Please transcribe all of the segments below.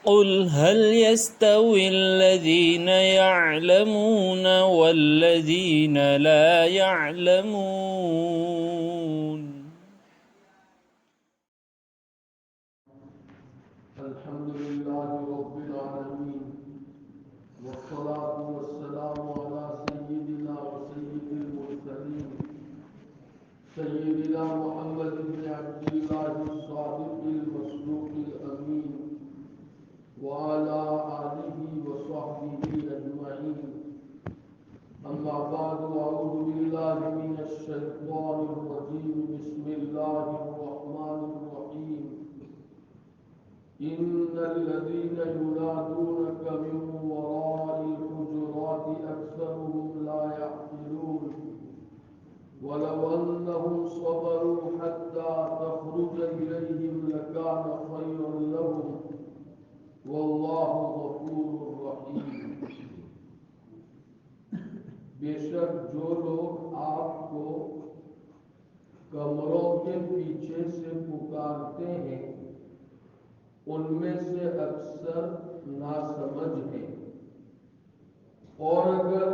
قل هل يستوي الذين يعلمون والذين لا يعلمون الحمد لله رب العالمين والصلاة والسلام على سيدنا وسيد المرسلين سيدنا محمد بن عبد الله الصادق المصدوق الأمين وعلى آله وصحبه أجمعين أما بعد أعوذ بالله من الشيطان الرجيم بسم الله الرحمن الرحيم إن الذين ينادونك من وراء الحجرات أكثرهم لا يعقلون ولو أنهم صبروا حتى تخرج إليهم لكان خيرا لهم والله غفور رحيم بے شک جو لوگ آپ کو کمروں کے پیچھے سے پکارتے ہیں ان میں سے اکثر ناسمجھ ہیں، اور اگر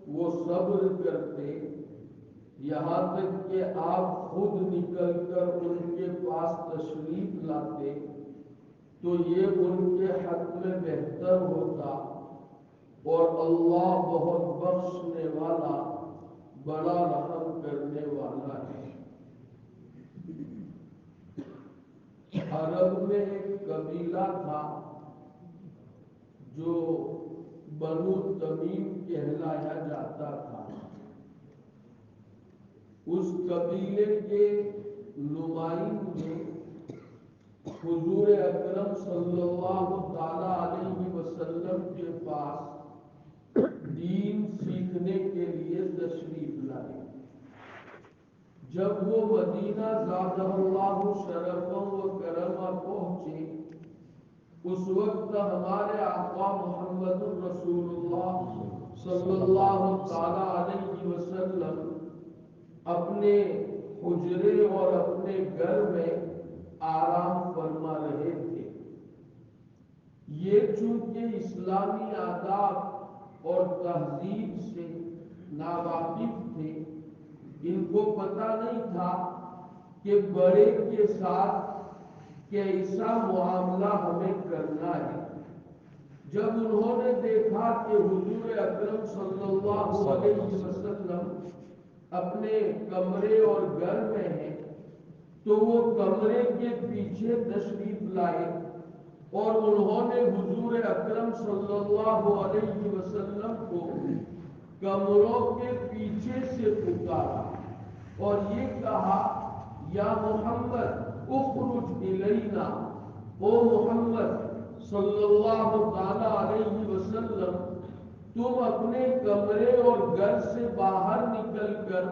وہ صبر کرتے یہاں تک کہ آپ خود نکل کر ان کے پاس تشریف لاتے تو یہ ان کے حق میں بہتر ہوتا، اور اللہ بہت بخشنے والا بڑا رحم کرنے والا ہے۔ عرب میں ایک قبیلہ تھا جو بنو تمیم کہلایا جاتا تھا۔ اس قبیلے کے نمائندے حضور اکرم صلی اللہ تعالی علیہ وسلم کے پاس دین سیکھنے کے لیے تشریف لائے۔ جب وہ مدینہ زادہ اللہ شرفا و کرما پہنچے، اس وقت ہمارے آقا محمد رسول اللہ صلی اللہ تعالی علیہ وسلم اپنے حجرے اور اپنے گھر میں آرام فرما رہے تھے۔ یہ چونکہ اسلامی آداب اور تہذیب سے ناواقف تھے، ان کو پتہ نہیں تھا کہ بڑے کے ساتھ کیسا معاملہ ہمیں کرنا ہے۔ جب انہوں نے دیکھا کہ حضور اکرم صلی اللہ علیہ وسلم اپنے کمرے اور گھر میں ہیں تو وہ کمرے کے پیچھے تشریف لائے، اور انہوں نے حضور اکرم صلی اللہ علیہ وسلم کو کمروں کے پیچھے سے پکارا اور یہ کہا، یا محمد اخرج الینا، او محمد صلی اللہ تعالی علیہ وسلم تم اپنے کمرے اور گھر سے باہر نکل کر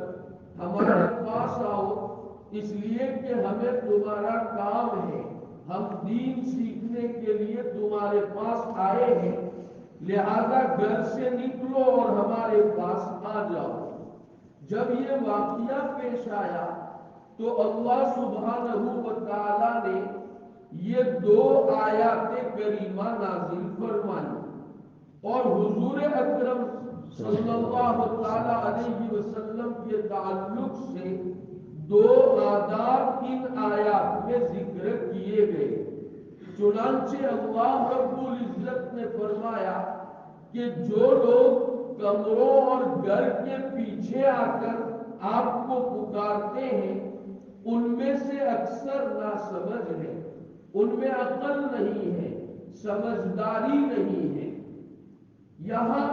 ہمارے پاس آؤ، اس لیے کہ ہمیں تمہارا کام ہے، ہم دین سیکھنے کے لیے تمہارے پاس آئے ہیں، لہذا گھر سے نکلو اور ہمارے پاس آ جاؤ۔ جب یہ واقعہ پیش آیا تو اللہ سبحانہ و تعالی نے یہ دو آیات کریمہ نازل فرمائی، اور حضور اکرم صلی اللہ تعالی علیہ وسلم کے تعلق سے دو آداب ان آیات میں ذکر کیے گئے۔ چنانچہ اللہ رب العزت نے فرمایا کہ جو لوگ کمروں اور گھر کے پیچھے آ کر آپ کو پکارتے ہیں ان میں سے اکثر ناسمجھ ہیں، ان میں عقل نہیں ہے، سمجھداری نہیں ہے۔ یہاں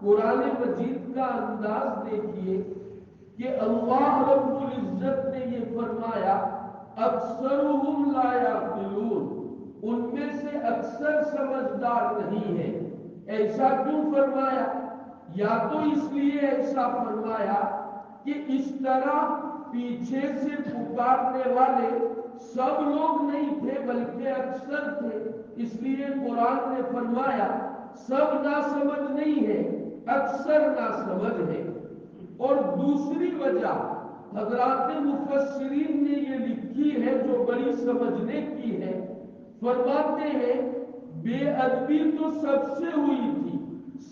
قرآن مجید کا انداز دیکھیے کہ اللہ رب العزت نے یہ فرمایا اکثرهم لا یعقلون، ان میں سے اکثر سمجھدار نہیں ہے۔ ایسا کیوں فرمایا؟ یا تو اس لیے ایسا فرمایا کہ اس طرح پیچھے سے پکارنے والے سب لوگ نہیں تھے بلکہ اکثر تھے، اس لیے قرآن نے فرمایا سب ناسمجھ نہیں ہے، اکثر ناسمجھ ہے۔ اور دوسری وجہ حضرات مفسرین نے یہ لکھی ہے جو بڑی سمجھنے کی ہے، فرماتے ہیں ادبی تو سب سے ہوئی تھی،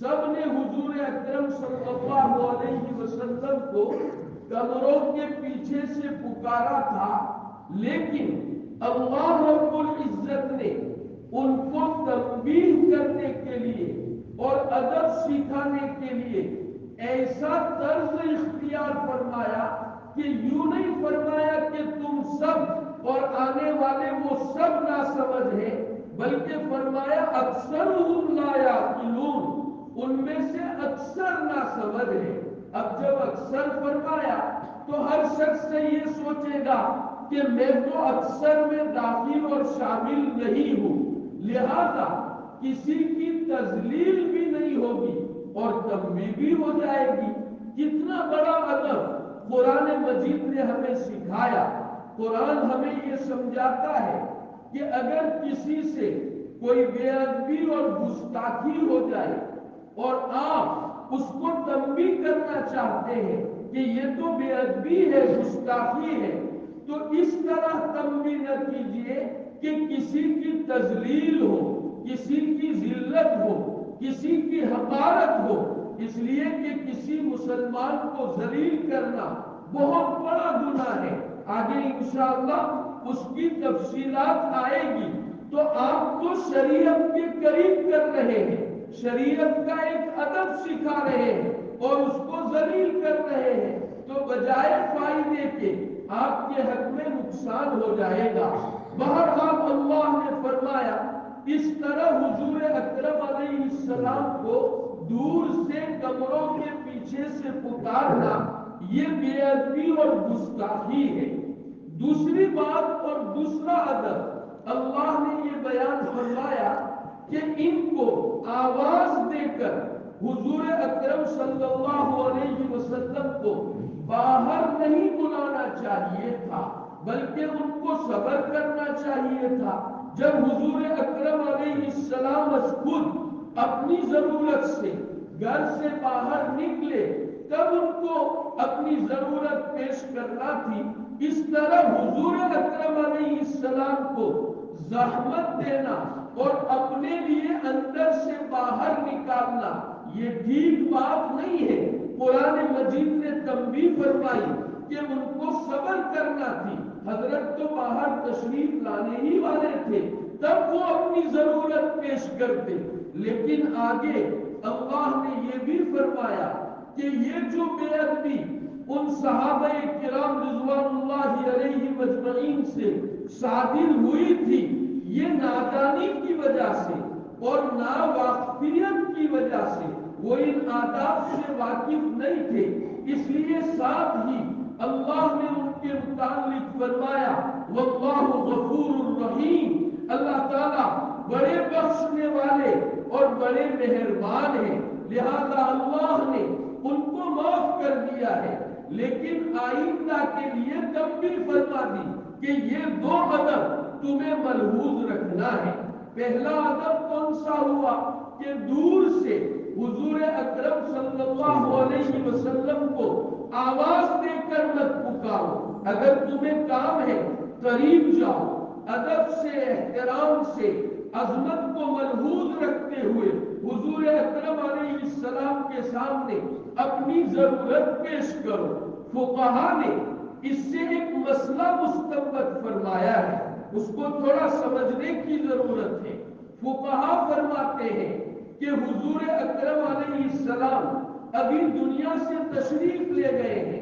سب نے حضور اکرم صلی اللہ علیہ وسلم کو کمروں کے پیچھے سے پکارا تھا، لیکن اللہ رب العزت نے ان کو تنبیہ کرنے کے لیے اور ادب سکھانے کے لیے ایسا طرز اختیار فرمایا کہ یوں نہیں فرمایا کہ تم سب اور آنے والے وہ سب نہ سمجھ ہیں، بلکہ فرمایا اکثرهم لا یعقلون، ان میں سے اکثر نہ سمجھ ہیں۔ اب جب اکثر فرمایا تو ہر شخص سے یہ سوچے گا کہ میں تو اکثر میں داخل اور شامل نہیں ہوں، لہذا کسی کی تذلیل بھی نہیں ہوگی اور تنبیہ بھی ہو جائے گی۔ کتنا بڑا ادب قرآن مجید نے ہمیں سکھایا۔ قرآن ہمیں یہ سمجھاتا ہے کہ اگر کسی سے کوئی بے ادبی اور گستاخی ہو جائے اور آپ اس کو تنبیہ کرنا چاہتے ہیں کہ یہ تو بے ادبی ہے، گستاخی ہے، تو اس طرح تنبیہ نہ کیجیے کہ کسی کی تذلیل ہو، کسی کی ذلت ہو، کسی کی حقارت ہو، اس لیے کہ کسی مسلمان کو ذلیل کرنا بہت بڑا گناہ ہے۔ آگے انشاءاللہ اس کی تفصیلات آئے گی۔ تو آپ تو شریعت کے قریب کر رہے ہیں، شریعت کا ایک ادب سکھا رہے ہیں اور اس کو ذلیل کر رہے ہیں، تو بجائے فائدے کے آپ کے حق میں نقصان ہو جائے گا۔ بہرحال اللہ نے فرمایا اس طرح حضور اکرم علیہ السلام کو دور سے کمروں کے پیچھے سے پکارنا یہ بے ادبی اور گستاخی ہے۔ دوسری بات اور دوسرا ادب اللہ نے یہ بیان فرمایا کہ ان کو آواز دے کر حضور اکرم صلی اللہ علیہ وسلم کو باہر نہیں بلانا چاہیے تھا، بلکہ ان کو صبر کرنا چاہیے تھا۔ جب حضور اکرم علیہ السلام خود اپنی ضرورت سے گھر سے باہر نکلے تب ان کو اپنی ضرورت پیش کرنا تھی، اس طرح حضور اکرم علیہ السلام کو زحمت دینا اور اپنے لیے اندر سے باہر نکالنا یہ ٹھیک بات نہیں ہے۔ قرآن مجید نے تنبیہ فرمائی کہ ان کو صبر کرنا تھی، حضرت تو باہر تشریف لانے ہی والے تھے، تب وہ اپنی ضرورت پیش کرتے، لیکن آگے اللہ نے یہ بھی فرمایا کہ یہ جو بے ادبی ان صحابہ کرام رضوان اللہ علیہ مجمعین سے صادر ہوئی تھی، یہ نادانی کی وجہ سے اور ناواقفیت کی وجہ سے، وہ ان آداب سے واقف نہیں تھے، اس لیے ساتھ ہی اللہ نے ان کے متعلق فرمایا واللہ غفور الرحیم، اللہ تعالیٰ بڑے بخشنے والے اور بڑے مہربان ہیں، لہذا اللہ نے ان کو معاف کر دیا ہے، لیکن آئندہ کے لیے تنبیہ فرما دی کہ یہ دو ادب تمہیں ملحوظ رکھنا ہے۔ پہلا ادب کون سا ہوا کہ دور سے حضور اکرم صلی اللہ علیہ وسلم کو آواز دے کر مت پکارو، اگر تمہیں کام ہے قریب جاؤ، ادب سے احترام سے عظمت کو ملحوظ رکھتے ہوئے حضور اکرم علیہ السلام کے سامنے اپنی ضرورت پیش کرو۔ فقہا نے اس سے ایک مسئلہ مستنبط فرمایا ہے، اس کو تھوڑا سمجھنے کی ضرورت ہے۔ فقہا فرماتے ہیں کہ حضور اکرم علیہ السلام ابھی دنیا سے تشریف لے گئے ہیں،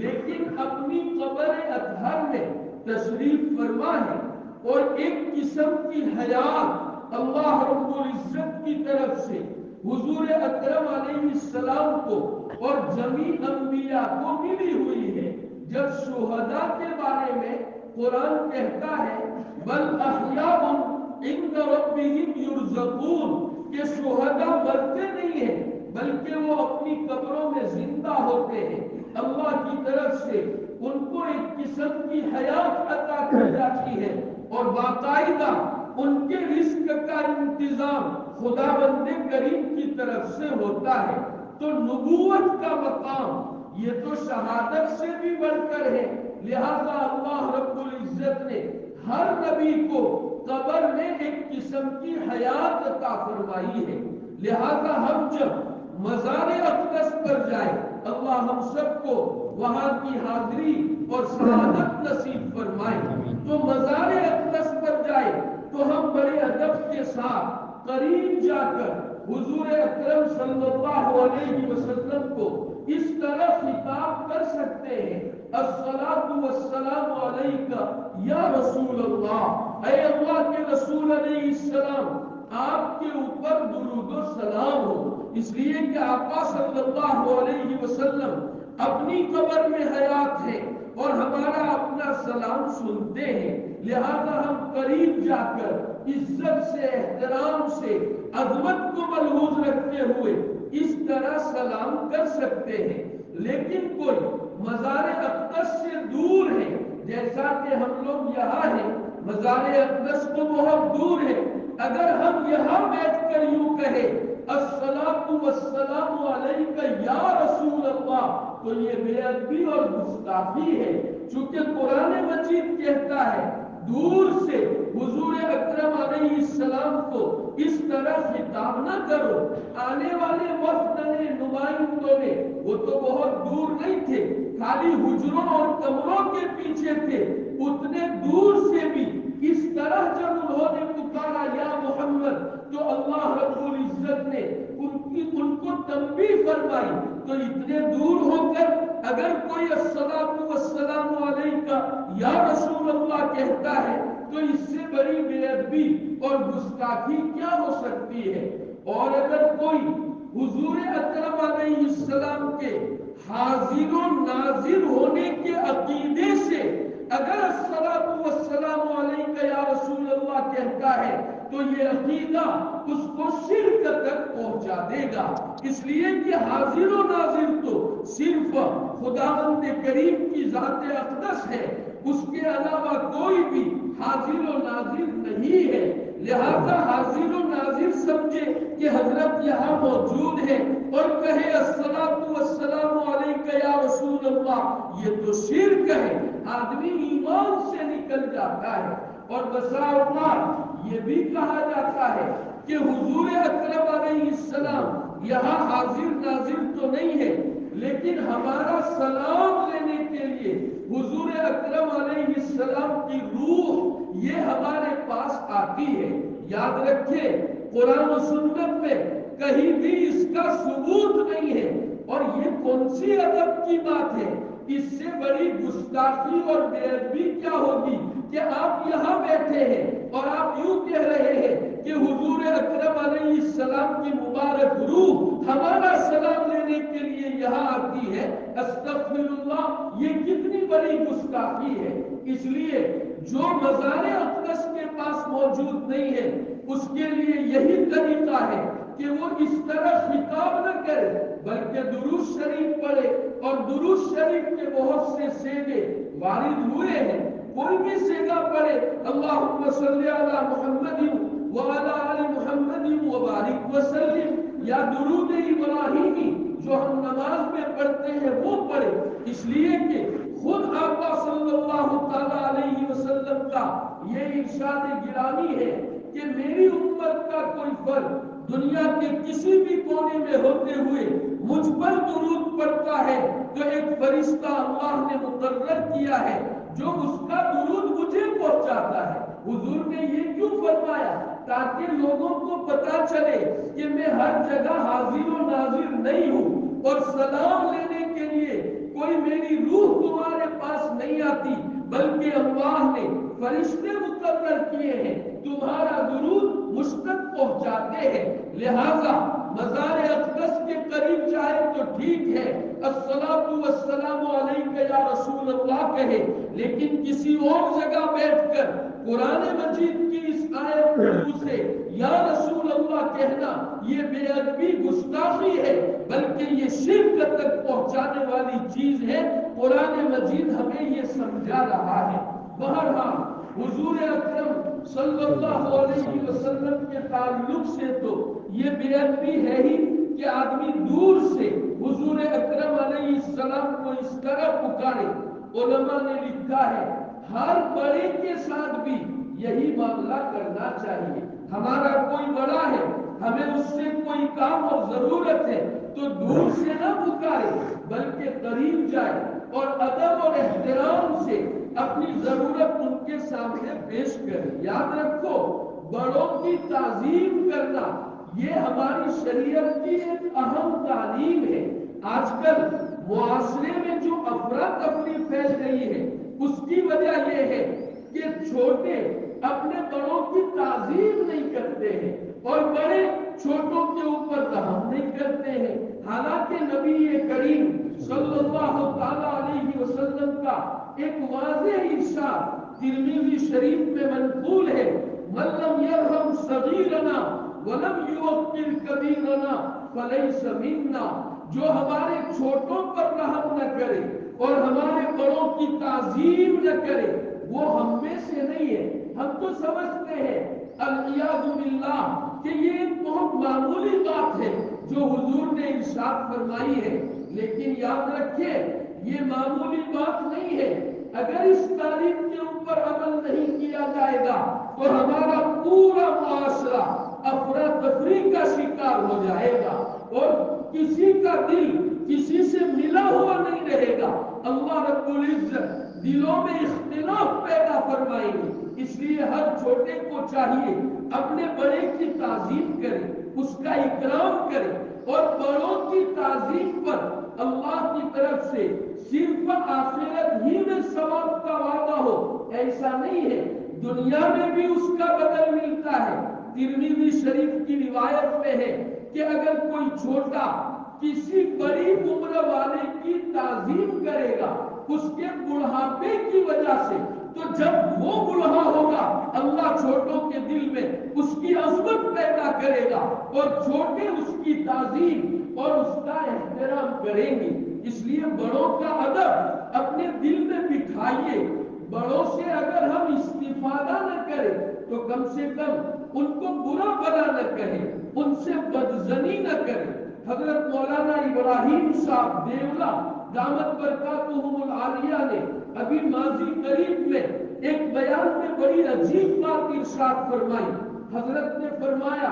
لیکن اپنی قبر اطہر میں تشریف فرما ہے، اور ایک قسم کی حیات اللہ رب العزت کی طرف سے حضور اکرم علیہ السلام کو اور جمیع انبیاء کو ملی ہوئی ہے۔ جب شہداء کے بارے میں قرآن کہتا ہے بل احیاء عند ربهم یرزقون، کہ شہداء مرتے نہیں ہیں بلکہ وہ اپنی قبروں میں زندہ ہوتے ہیں، اللہ کی طرف سے ان کو ایک قسم کی حیات عطا کی جاتی ہے اور باقاعدہ ان کے رزق کا انتظام خداوند کریم کی طرف سے ہوتا ہے۔ تو نبوت کا مقام یہ تو شہادت سے بھی بڑھ کر ہے، لہذا اللہ رب العزت نے ہر نبی کو قبر میں ایک قسم کی حیات عطا فرمائی ہے۔ لہذا ہم جب مزار اقدس پر جائیں، اللہ ہم سب کو وہاں کی حاضری اور سعادت نصیب فرمائے، تو مزار اقدس پر جائے تو ہم بڑے ادب کے ساتھ قریب جا کر حضور اکرم صلی اللہ علیہ وسلم کو اس طرح خطاب کر سکتے ہیں، الصلاۃ والسلام علیک یا رسول اللہ، اے اللہ کے رسول علیہ السلام، آپ کے اوپر درود و سلام ہو، اس لیے کہ آقا صلی اللہ علیہ وسلم اپنی قبر میں حیات ہے اور ہمارا اپنا سلام سنتے ہیں، لہذا ہم قریب جا کر عزت سے، احترام سے، عظمت کو ملحوظ رکھتے ہوئے اس طرح سلام کر سکتے ہیں۔ لیکن کوئی مزار اقدس سے دور ہے، جیسا کہ ہم لوگ یہاں ہیں، مزار اقدس تو بہت دور ہے، اگر ہم یہاں بیٹھ کر یوں کہیں الصلاۃ والسلام علیک یا رسول اللہ، تو یہ بے ادبی اور گستاخی ہے، چونکہ قرآن مجید کہتا ہے دور سے حضور اکرم علیہ السلام کو اس طرح خطاب نہ کرو۔ آنے والے وفد نے، نمائندوں نے، وہ تو بہت دور نہیں تھے، خالی حجروں اور کمروں کے پیچھے تھے، اتنے دور سے بھی اس طرح جب انہوں نے پکارا یا محمد، تو اللہ رب العزت نے ان کو تنبیہ فرمائی۔ تو اتنے دور ہو کر اگر کوئی الصلاۃ والسلام علیک یا رسول اللہ کہتا ہے تو اس سے بڑی بے ادبی اور گستاخی کیا ہو سکتی ہے؟ اور اگر کوئی حضور اکرم علیہ السلام کے حاضر و ناظر ہونے کے عقیدے سے اگر الصلاۃ والسلام علیک یا رسول اللہ کہتا ہے تو یہ عقیدہ اس کو شرک تک پہنچا دے گا، اس لیے کہ حاضر و ناظر تو صرف خداوند کریم کی ذات اقدس ہے، اس کے علاوہ کوئی بھی حاضر و ناظر نہیں ہے۔ لہذا حاضر و ناظر سمجھے کہ حضرت یہاں موجود ہے اور کہے الصلاۃ والسلام علیک یا رسول اللہ، یہ تو شرک ہے، آدمی ایمان سے نکل جاتا ہے۔ اور بسا اوقات یہ بھی کہا جاتا ہے کہ حضور اکرم علیہ السلام یہاں حاضر ناظر تو نہیں ہے، لیکن ہمارا سلام لینے کے لیے حضور اکرم علیہ السلام کی روح یہ ہمارے پاس آتی ہے۔ یاد رکھیں قرآن و سنت میں کہیں بھی اس کا ثبوت نہیں ہے، اور یہ کون سی ادب کی بات ہے؟ اس سے بڑی گستاخی اور بے ادبی کیا ہوگی کہ آپ یہاں بیٹھے ہیں اور آپ یوں کہہ رہے ہیں کہ حضور اکرم علیہ السلام کی مبارک روح ہمارا سلام لینے کے لیے یہاں آتی ہے۔ استغفر اللہ، یہ کتنی بڑی گستاخی ہے۔ اس لیے جو مزار اقدس کے پاس موجود نہیں ہے اس کے لیے یہی طریقہ ہے کہ وہ اس طرح خطاب نہ کرے بلکہ درود شریف پڑھے، اور درود شریف کے بہت سے سیغے وارد ہوئے ہیں، کوئی بھی سیغہ پڑھے، اللہم صلی علی محمد وعلی آل محمد وبارک وسلم، یا درود ابراہیمی جو ہم نماز میں پڑھتے ہیں وہ پڑھے، اس لیے کہ خود آقا صلی اللہ تعالی علیہ وسلم کا یہ ارشاد گرامی ہے کہ میری امت کا کوئی فرد دنیا کے کسی بھی کونے میں ہوتے ہوئے مجھ پر درود پڑھتا ہے تو ایک فرشتہ اللہ نے مقرر کیا ہے جو اس کا درود مجھے پہنچاتا ہے۔ حضور نے یہ کیوں فرمایا؟ تاکہ لوگوں کو پتا چلے کہ میں ہر جگہ حاضر و ناظر نہیں ہوں، اور سلام لینے کے لیے کوئی میری روح تمہارے پاس نہیں آتی، بلکہ اللہ نے فرشتے مقرر کیے ہیں، تمہارا درود مجھ تک پہنچاتے ہیں۔ لہذا مزار اقدس کے قریب جائے تو ٹھیک ہے، الصلاۃ والسلام علیک یا رسول اللہ کہے، لیکن کسی اور جگہ بیٹھ کر قرآن مجید کی اس آیت سے یا رسول اللہ کہنا یہ بے ادبی گستاخی ہے، بلکہ یہ شرک تک پہنچانے والی چیز ہے۔ قرآن مجید ہمیں یہ سمجھا رہا ہے۔ بہرحال حضور اکرم صلی اللہ علیہ وسلم کے تعلق سے تو یہ بے ادبی ہے ہی کہ آدمی دور سے حضور اکرم علیہ السلام کو اس طرح پکارے۔ علماء نے لکھا ہے ہر بڑے کے ساتھ بھی یہی معاملہ کرنا چاہیے. ہمارا کوئی بڑا ہے، ہمیں اس سے کوئی کام اور ضرورت ہے تو دور سے نہ پکارے بلکہ قریب جائے اور ادب اور احترام سے اپنی ضرورت ان کے سامنے پیش کرے. یاد رکھو، بڑوں کی تعظیم کرنا یہ ہماری شریعت کی ایک اہم تعلیم ہے. آج کل معاشرے میں جو افراتفری پھیل گئی ہے اس کی وجہ یہ ہے کہ چھوٹے اپنے بڑوں کی تعظیم نہیں کرتے ہیں اور بڑے چھوٹوں کے اوپر رحم نہیں کرتے ہیں. حالانکہ نبی کریم صلی اللہ تعالی علیہ وسلم کا ایک واضح ارشاد ترمذی شریف میں منقول ہے: من لم یرحم صغیرنا ولم یوقر کبیرنا فلیس منا. جو ہمارے چھوٹوں پر رحم نہ کرے اور ہمارے بڑوں کی تعظیم نہ کرے وہ ہم میں سے نہیں ہے. ہم تو سمجھتے ہیں العیاذ باللہ کہ یہ ایک بہت معمولی بات ہے جو حضور نے ارشاد فرمائی ہے، لیکن یاد رکھیے یہ معمولی بات نہیں ہے. اگر اس تعلیم کے اوپر عمل نہیں کیا جائے گا تو ہمارا پورا معاشرہ افراتفری کا شکار ہو جائے گا اور کسی کا دل کسی سے ملا ہوا نہیں رہے گا. اللہ رب العزت دلوں میں اختلاف پیدا فرمائیں گے. اس لیے ہر چھوٹے کو چاہیے اپنے بڑے کی تعظیم کرے، اس کا اکرام کرے اور بڑوں کی تعظیم پر اللہ کی طرف سے صرف آخرت ہی میں ثواب کا وعدہ ہو ایسا نہیں ہے، دنیا میں بھی اس کا بدل ملتا ہے. ترمذی شریف کی روایت میں ہے کہ اگر کوئی چھوٹا کسی بڑی عمر والے کی تعظیم کرے گا اس کے بڑھاپے کی وجہ سے، تو جب وہ بڑھا ہوگا اللہ چھوٹوں کے دل میں اس کی عظمت پیدا کرے گا اور چھوٹے اس کی تعظیم اور اس کا احترام کریں گے. اس لیے بڑوں کا ادب اپنے دل میں بٹھائیے. بڑوں سے اگر ہم استفادہ نہ کریں تو کم سے کم ان کو برا بھلا نہ کہیں، ان سے بدظنی نہ کریں. حضرت مولانا ابراہیم صاحب دیولا دامت برکاتہم العالیہ نے ابھی ماضی قریب میں ایک بیان میں بڑی عجیب بات ارشاد فرمائی. حضرت نے فرمایا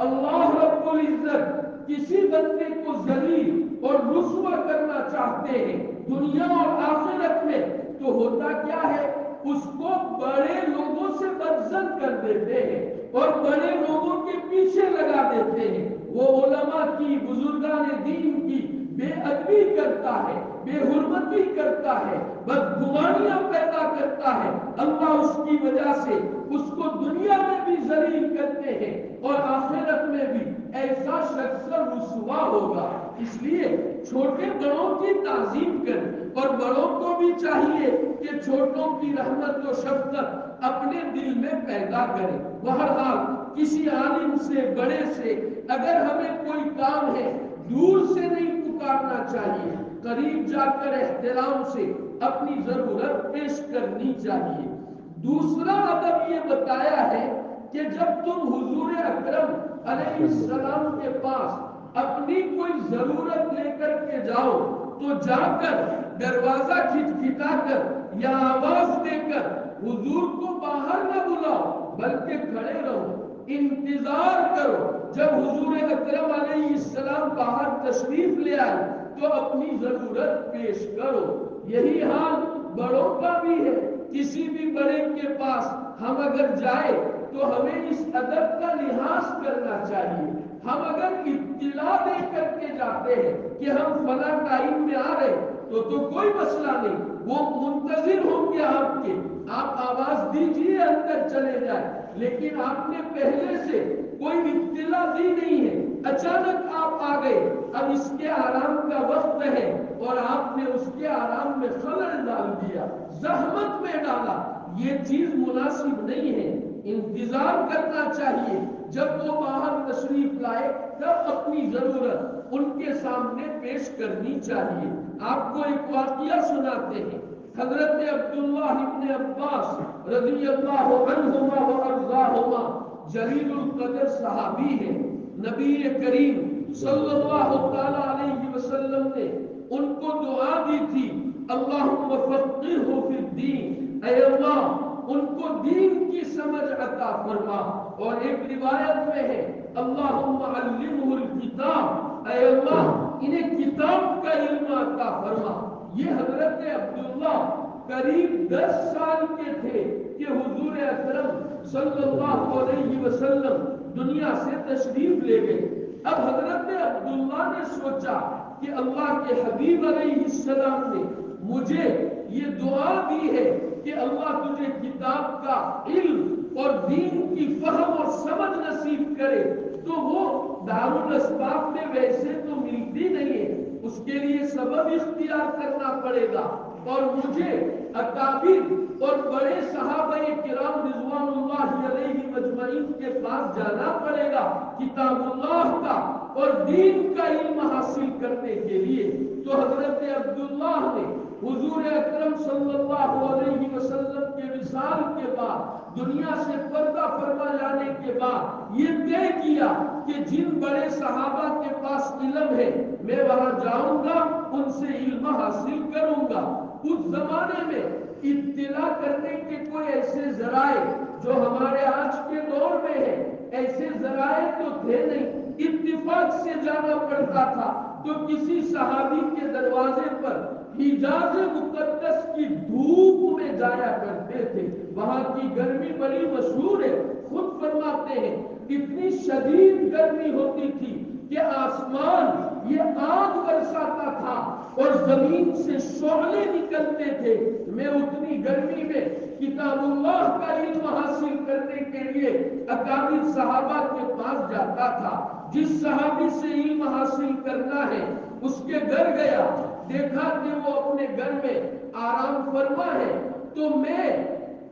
اللہ رب العزت کسی بندے کو ذلیل اور رسوا کرنا چاہتے ہیں دنیا اور آخرت میں تو ہوتا کیا ہے، اس کو بڑے لوگوں سے بدظن کر دیتے ہیں اور بڑے لوگوں کے پیچھے لگا دیتے ہیں. وہ علماء کی، بزرگان دین کی بے ادبی کرتا ہے، بے حرمتی کرتا ہے، بدگمانیاں پیدا کرتا ہے. اللہ اس کی وجہ سے اس کو دنیا میں بھی ذلیل کرتے ہیں اور آخرت میں بھی ایسا شخص رسوا ہوگا. اس لیے چھوٹے بڑوں کی تعظیم کریں اور بڑوں کو بھی چاہیے کہ چھوٹوں کی رحمت و شفقت اپنے دل میں پیدا کریں. بہرحال کسی عالم سے، بڑے سے اگر ہمیں کوئی کام ہے دور سے نہیں پکارنا چاہیے، قریب جا کر احترام سے اپنی ضرورت پیش کرنی چاہیے. دوسرا ادب یہ بتایا ہے کہ جب تم حضور اکرم علیہ السلام کے پاس اپنی کوئی ضرورت لے کر کے جاؤ تو جا کر دروازہ کھٹکھٹا کر یا آواز دے کر حضور کو باہر نہ بلاؤ بلکہ کھڑے رہو، انتظار کرو. جب حضور اکرم علیہ السلام باہر تشریف لے آئے تو اپنی ضرورت پیش کرو. یہی حال بڑوں کا بھی ہے. کسی بھی بڑے کے پاس ہم اگر جائے تو ہمیں اس ادب کا لحاظ کرنا چاہیے. ہم اگر اطلاع دے کر کے جاتے ہیں کہ ہم فلاں ٹائم میں آ رہے تو کوئی مسئلہ نہیں، وہ منتظر ہوں گے آپ کے، آپ آواز دیجیے اندر چلے جائیں. لیکن آپ نے پہلے سے کوئی اطلاع دی نہیں ہے، اچانک آپ آ گئے، اب اس کے آرام کا وقت ہے اور آپ نے اس کے آرام میں خلل ڈال دیا، زحمت میں ڈالا، یہ چیز مناسب نہیں ہے. انتظار کرنا چاہیے. جب وہ باہر تشریف لائے تب اپنی ضرورت ان کے سامنے پیش کرنی چاہیے. آپ کو ایک واقعہ سناتے ہیں. حضرت عبداللہ ابن عباس رضی اللہ عنہما وارضاہما جلیل القدر صحابی ہیں. نبی کریم صلی اللہ تعالی علیہ وسلم نے ان کو دعا دی تھی اللہم فقہہ فی الدین، اے اللہ ان کو دین کی سمجھ عطا فرما۔ اور ایک روایت میں ہے اللہم علمہ الکتاب، اے اللہ انہیں کتاب کا علم عطا فرما۔ یہ حضرت عبداللہ قریب 10 سال کے تھے کہ حضور اکرم صلی اللہ علیہ وسلم دنیا سے تشریف لے گئے۔ اب حضرت عبداللہ نے سوچا کہ اللہ کے حبیب علیہ السلام نے مجھے یہ دعا دی ہے کہ اللہ تجھے کتاب کا علم اور دین کی فہم اور سمجھ نصیب کرے، تو وہ دارالاسباب میں ویسے تو ملتی نہیں ہے، اس کے لیے سبب اختیار کرنا پڑے گا، اور مجھے اکابر اور بڑے صحابہ کرام رضوان اللہ علیہ مجمعین کے پاس جانا پڑے گا کتاب اللہ کا اور دین کا علم حاصل کرنے کے لیے۔ تو حضرت عبداللہ نے حضور اکرم صلی اللہ علیہ وسلم کے وصال کے بعد دنیا سے پردہ فرما جانے کے بعد یہ طے کیا کہ جن بڑے صحابہ کے پاس علم ہے میں وہاں جاؤں گا، ان سے علم حاصل کروں گا۔ اس زمانے میں اطلاع کرنے کے کوئی ایسے ذرائع جو ہمارے آج کے دور میں ہے، ایسے ذرائع تو تھے نہیں، اتفاق سے جانا پڑتا تھا۔ تو کسی صحابی کے دروازے پر حجاز مقدس کی دھوپ میں جایا کرتے تھے، وہاں کی گرمی بڑی مشہور ہے، خود فرماتے ہیں اتنی شدید گرمی ہوتی تھی کہ آسمان یہ آگ برساتا تھا اور زمین سے شعلے نکلتے تھے۔ میں اتنی گرمی میں کتاب اللہ کا علم حاصل کرنے کے لیے اکابر صحابہ کے پاس جاتا تھا۔ جس صحابی سے علم حاصل کرنا ہے اس کے گھر گیا، دیکھا کہ وہ اپنے گھر میں آرام فرما ہے، تو میں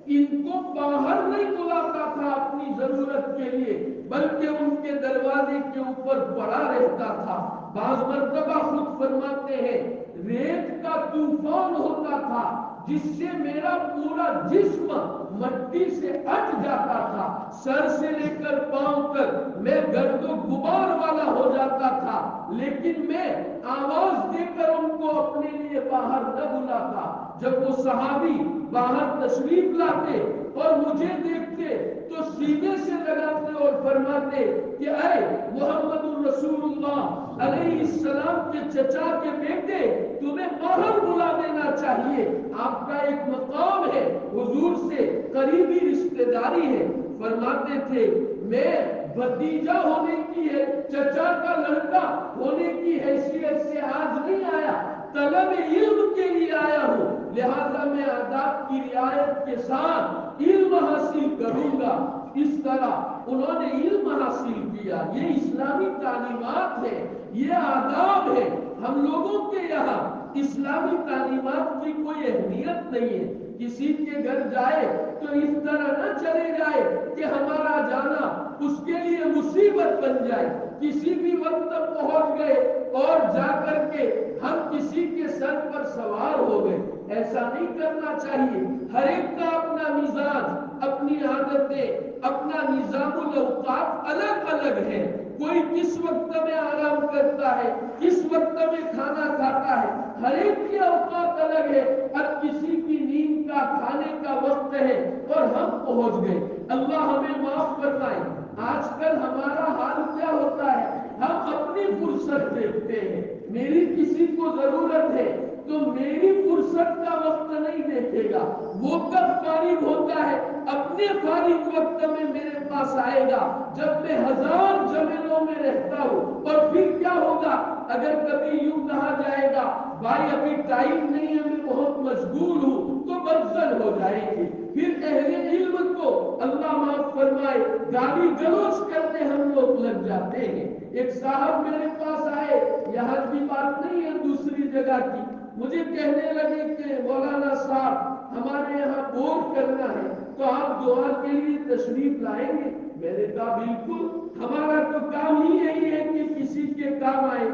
ان کو باہر نہیں بلاتا تھا اپنی ضرورت کے لیے، بلکہ ان کے دروازے کے اوپر پڑا رہتا تھا۔ بعض مرتبہ خود فرماتے ہیں ریت کا طوفان ہوتا تھا جس سے میرا پورا جسم مٹی سے اٹ جاتا تھا، سر سے لے کر پاؤں تک میں گرد و غبار والا ہو جاتا تھا، لیکن میں آواز دے کر ان کو اپنے لیے باہر نہ بلاتا۔ جب وہ صحابی باہر تشریف لاتے اور مجھے دیکھتے تو سینے سے لگاتے اور فرماتے کہ اے محمد الرسول اللہ علیہ السلام کے چچا کے بیٹے، تمہیں باہر بلا دینا چاہیے، آپ کا ایک مقام ہے، حضور سے قریبی رشتہ داری ہے۔ فرماتے تھے میں بھتیجا ہونے کی ہے، چچا کا لڑکا ہونے کی حیثیت سے آج نہیں آیا، طلب علم کے لیے آیا ہوں، لہذا میں آداب کی رعایت کے ساتھ علم حاصل کروں گا۔ اس طرح انہوں نے علم حاصل کیا۔ یہ اسلامی تعلیمات ہے، یہ آداب ہے۔ ہم لوگوں کے یہاں اسلامی تعلیمات کی کوئی اہمیت نہیں ہے۔ کسی کے گھر جائے تو اس طرح نہ چلے جائے کہ ہمارا جانا اس کے لیے مصیبت بن جائے، کسی بھی وقت پہنچ گئے اور جا کر کے ہم کسی کے سر پر سوار ہو گئے، ایسا نہیں کرنا چاہیے۔ ہر ایک کا اپنا مزاج، اپنی عادتیں، اپنا نظام الاوقات الگ الگ ہے۔ کوئی کس وقت میں آرام کرتا ہے، کس وقت میں کھانا کھاتا ہے، ہر ایک کی اوقات الگ ہے۔ اب کسی کی نیند کا کھانے کا وقت ہے اور ہم پہنچ گئے، اللہ ہمیں معاف فرمائے۔ آج کل ہمارا حال کیا ہوتا ہے، ہم اپنی فرصت دیکھتے ہیں، میری کسی کو ضرورت ہے تو میری فرصت کا وقت نہیں دیکھے گا، وہ کب فارغ ہوتا ہے اپنے فارغ وقت میں میرے پاس آئے گا جب میں ہزار جمیلوں میں رہتا ہوں۔ اور پھر کیا ہوگا اگر کبھی یوں کہا جائے گا بھائی ابھی ٹائم نہیں ہے میں بہت مشغول ہوں، تو بدزل ہو جائے گی۔ پھر اہل علم کو اللہ معاف فرمائے گالی گلوچ کرنے ہم لوگ لگ جاتے ہیں۔ ایک صاحب میرے پاس آئے، یہاں کی بات نہیں ہے دوسری جگہ کی، مجھے کہنے لگے کہ مولانا صاحب ہمارے یہاں بور کرنا ہے تو آپ دعا کے لیے تشریف لائیں گے؟ میں نے کہا بالکل، ہمارا تو کام ہی یہی ہے کہ کسی کے کام آئے۔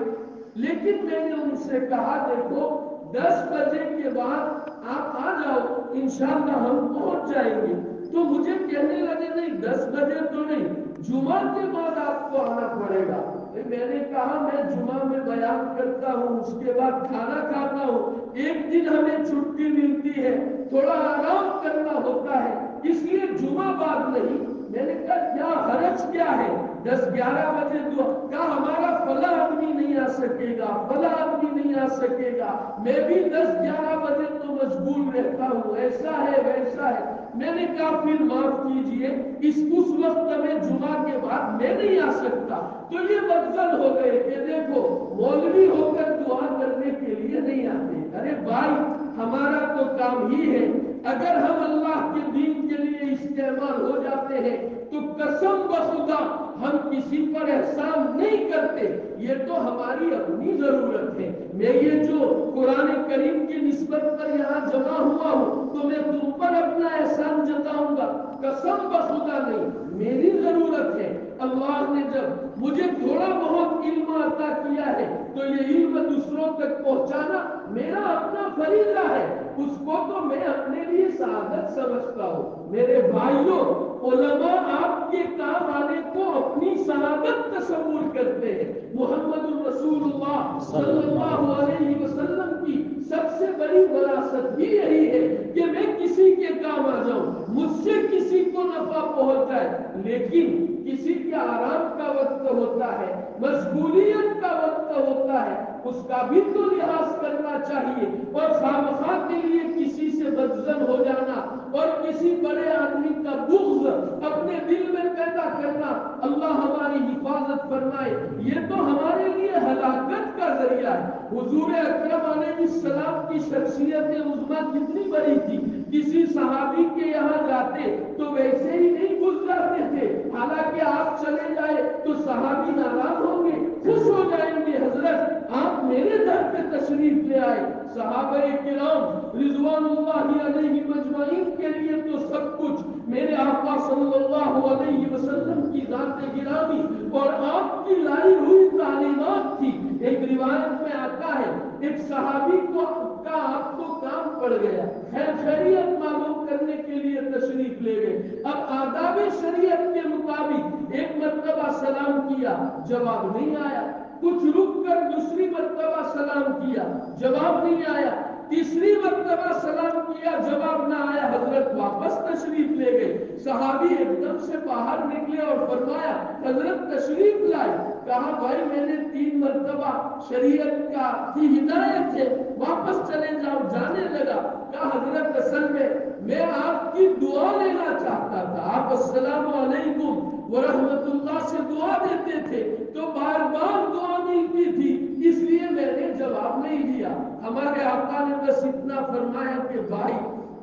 لیکن میں نے ان سے کہا دیکھو 10 بجے کے بعد آپ آ جاؤ، انشاءاللہ ہم پہنچ جائیں گے۔ تو مجھے کہنے لگے نہیں 10 بجے تو نہیں، جمعہ کے بعد آپ کو آنا پڑے گا۔ میں نے کہا میں جمعہ میں بیان کرتا ہوں، اس کے بعد کھانا کھاتا ہوں، ایک دن ہمیں چھٹی ملتی ہے، تھوڑا آرام کرنا ہوتا ہے، اس لیے جمعہ بعد نہیں۔ میں نے کہا کیا حرج کیا ہے 10-11 بجے دعا، کہا ہمارا فلاں آدمی نہیں آ سکے گا، فلاں آدمی نہیں آ سکے گا، میں بھی 10-11 بجے تو مشغول رہتا ہوں، ایسا ہے ویسا ہے۔ میں نے کہا پھر معاف کیجئے، اس وقت میں جمعہ کے بعد میں نہیں آ سکتا۔ تو یہ بدزن ہو گئے کہ دیکھو مولوی ہو کر دعا کرنے کے لیے نہیں آتے۔ ارے بھائی ہمارا تو کام ہی ہے، اگر ہم اللہ کے دین کے لیے استعمال ہو جاتے ہیں تو قسم بخدا ہم کسی پر احسان نہیں کرتے، یہ تو ہماری اپنی ضرورت ہے۔ میں یہ جو قرآن کریم کی نسبت پر یہاں جمع ہوا ہوں تو میں تم پر اپنا احسان جتاؤں گا؟ قسم بخدا نہیں، میری ضرورت ہے۔ اللہ نے جب مجھے تھوڑا بہت علم عطا کیا ہے تو یہ علم دوسروں تک پہنچانا میرا اپنا فریضہ ہے، اس کو تو میں اپنے لیے سعادت سمجھتا ہوں۔ میرے بھائیوں، علماء آپ کے کام آنے کو اپنی سعادت تصور کرتے ہیں۔ محمد الرسول اللہ صلی اللہ علیہ وسلم کی سب سے بڑی وراثت بھی یہی ہے کہ میں کسی کے کام آ جاؤں، مجھ سے کسی کو نفع پہنچ جائے، لیکن کسی کے آرام کا وقت ہوتا ہے، مشغولیت کا وقت ہوتا ہے، اس کا بھی تو لحاظ کرنا چاہیے۔ اور خامخواہ کے لیے کسی سے بدظن ہو جانا اور کسی بڑے آدمی کا بغض اپنے دل میں پیدا کرنا، اللہ ہماری حفاظت فرمائے، یہ تو ہمارے لیے ہلاکت کا ذریعہ ہے۔ حضور اکرم علیہ السلام کی شخصیت عظمیٰ کتنی بڑی تھی، کسی صحابی کے یہاں جاتے تو ویسے ہی نہیں گھس جاتے تھے، حالانکہ آپ چلے جائے تو صحابی ناراض ہوں گے، خوش ہو جائیں گے، حضرت آپ میرے در پہ تشریف لے آئے۔ صحابہ کرام رضوان اللہ علیہ مجمعین کے لیے تو سب کچھ، میرے آقا صلی اللہ علیہ وسلم کی ذات گرامی اور آپ کی لائی ہوئی تعلیمات تھی۔ ایک روایت میں آتا ہے ایک صحابی کا آپ کو کام پڑ گیا، خیریت معلوم کرنے کے لیے تشریف لے گئے۔ اب آداب شریعت کے مطابق ایک مرتبہ سلام کیا، جواب نہیں آیا، کچھ رک کر دوسری مرتبہ سلام کیا، جواب نہیں آیا، تیسری مرتبہ سلام کیا، جواب نہ آیا، حضرت واپس تشریف لے گئے۔ صحابی ایک دم سے باہر نکلے اور فرمایا حضرت تشریف لائے؟ کہا بھائی میں نے 3 مرتبہ شریعت کی ہدایت ہے، واپس چلے جاؤ، جانے لگا۔ کہا حضرت اصل میں آپ کی دعا لینا چاہتا تھا، آپ السلام علیکم ورحمت اللہ سے دعا دیتے تھے تو بار بار دعا ملتی تھی، اس لیے میں نے جواب نہیں دیا۔ ہمارے آقا نے بس اتنا فرمایا کہ بھائی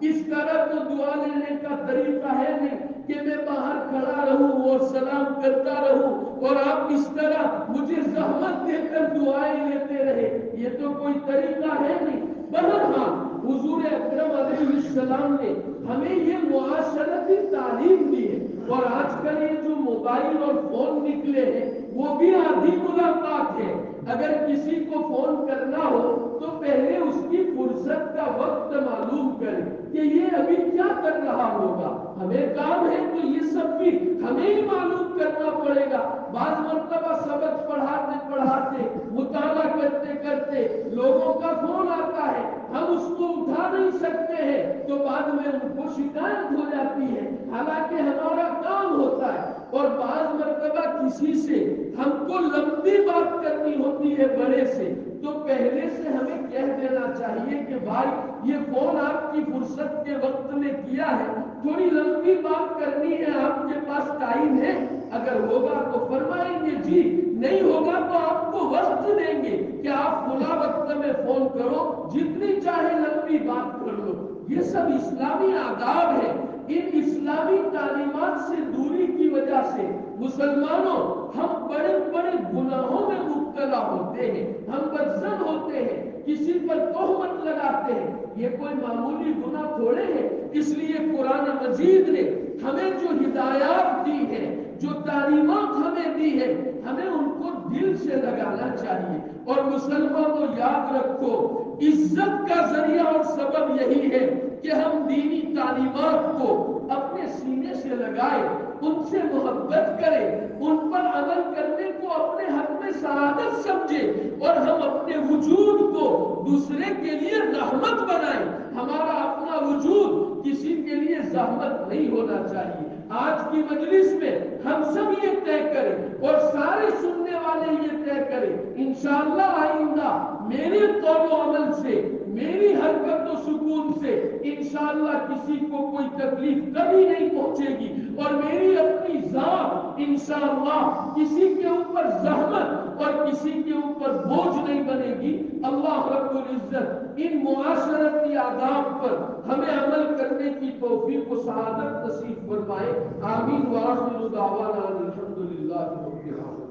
اس طرح تو دعا لینے کا طریقہ ہے نہیں کہ میں باہر کھڑا رہوں اور سلام کرتا رہوں اور آپ اس طرح مجھے زحمت دے کر دعائیں لیتے رہے، یہ تو کوئی طریقہ ہے نہیں۔ بہرحال حضور اکرم علیہ السلام نے ہمیں یہ معاشرتی تعلیم دی ہے، اور آج کل یہ جو موبائل اور فون نکلے ہیں وہ بھی آدھی ملاقات ہے۔ اگر کسی کو فون کرنا ہو تو پہلے اس کی فرصت کا وقت معلوم کرے کہ یہ ابھی کیا کر رہا ہوگا، ہمیں کام ہے تو یہ سب بھی ہمیں ہی معلوم کرنا پڑے گا۔ بعض مرتبہ سبق پڑھاتے پڑھاتے مطالعہ کرتے کرتے لوگوں کا فون آتا ہے، ہم اس کو اٹھا نہیں سکتے ہیں تو بعد میں ان کو شکایت ہو جاتی ہے، حالانکہ ہمارا کام ہوتا ہے۔ اور بعض مرتبہ کسی سے ہم کو لمبی بات کرنی ہوتی ہے بڑے سے تو پہلے سے ہمیں کہہ دینا چاہیے کہ بھائی یہ فون آپ کی فرصت کے وقت میں کیا ہے، تھوڑی لمبی بات کرنی ہے، آپ کے پاس ٹائم ہے؟ اگر ہوگا تو فرمائیں گے جی، نہیں ہوگا تو آپ کو وقت دیں گے کہ آپ فلاں وقت میں فون کرو، جتنی چاہے لمبی بات کر لو۔ یہ سب اسلامی آداب ہے۔ ان اسلامی تعلیمات سے دوری کی وجہ سے مسلمانوں ہم بڑے بڑے گناہوں میں مبتلا ہوتے ہیں، ہم بدظن ہوتے ہیں، کسی پر تہمت لگاتے ہیں، یہ کوئی معمولی گناہ تھوڑے ہیں۔ اس لیے قرآن مجید نے ہمیں جو ہدایات دی ہیں، جو تعلیمات ہمیں دی ہے، ہمیں ان کو دل سے لگانا چاہیے۔ اور مسلمانوں یاد رکھو، عزت کا ذریعہ اور سبب یہی ہے کہ ہم دینی تعلیمات کو اپنے سینے سے لگائے، ان سے محبت کرے، ان پر عمل کرنے کو اپنے حق میں سعادت سمجھے، اور ہم اپنے وجود کو دوسرے کے لیے رحمت بنائیں۔ ہمارا اپنا وجود کسی کے لیے زحمت نہیں ہونا چاہیے۔ آج کی مجلس میں ہم سب یہ طے کریں اور سارے سننے والے یہ طے کریں، انشاءاللہ آئندہ میرے قول و عمل سے، میری حرکت و سکون سے انشاءاللہ کسی کو کوئی تکلیف کبھی نہیں پہنچے گی، اور میری اپنی ذات انشاءاللہ کسی کے اوپر زحمت اور کسی کے اوپر بوجھ نہیں بنے گی۔ اللہ رب العزت ان معاشرتی آداب پر ہمیں عمل کرنے کی توفیق و سعادت نصیب فرمائے۔ آمین وآخر دعوانا الحمدللہ رب العالمین۔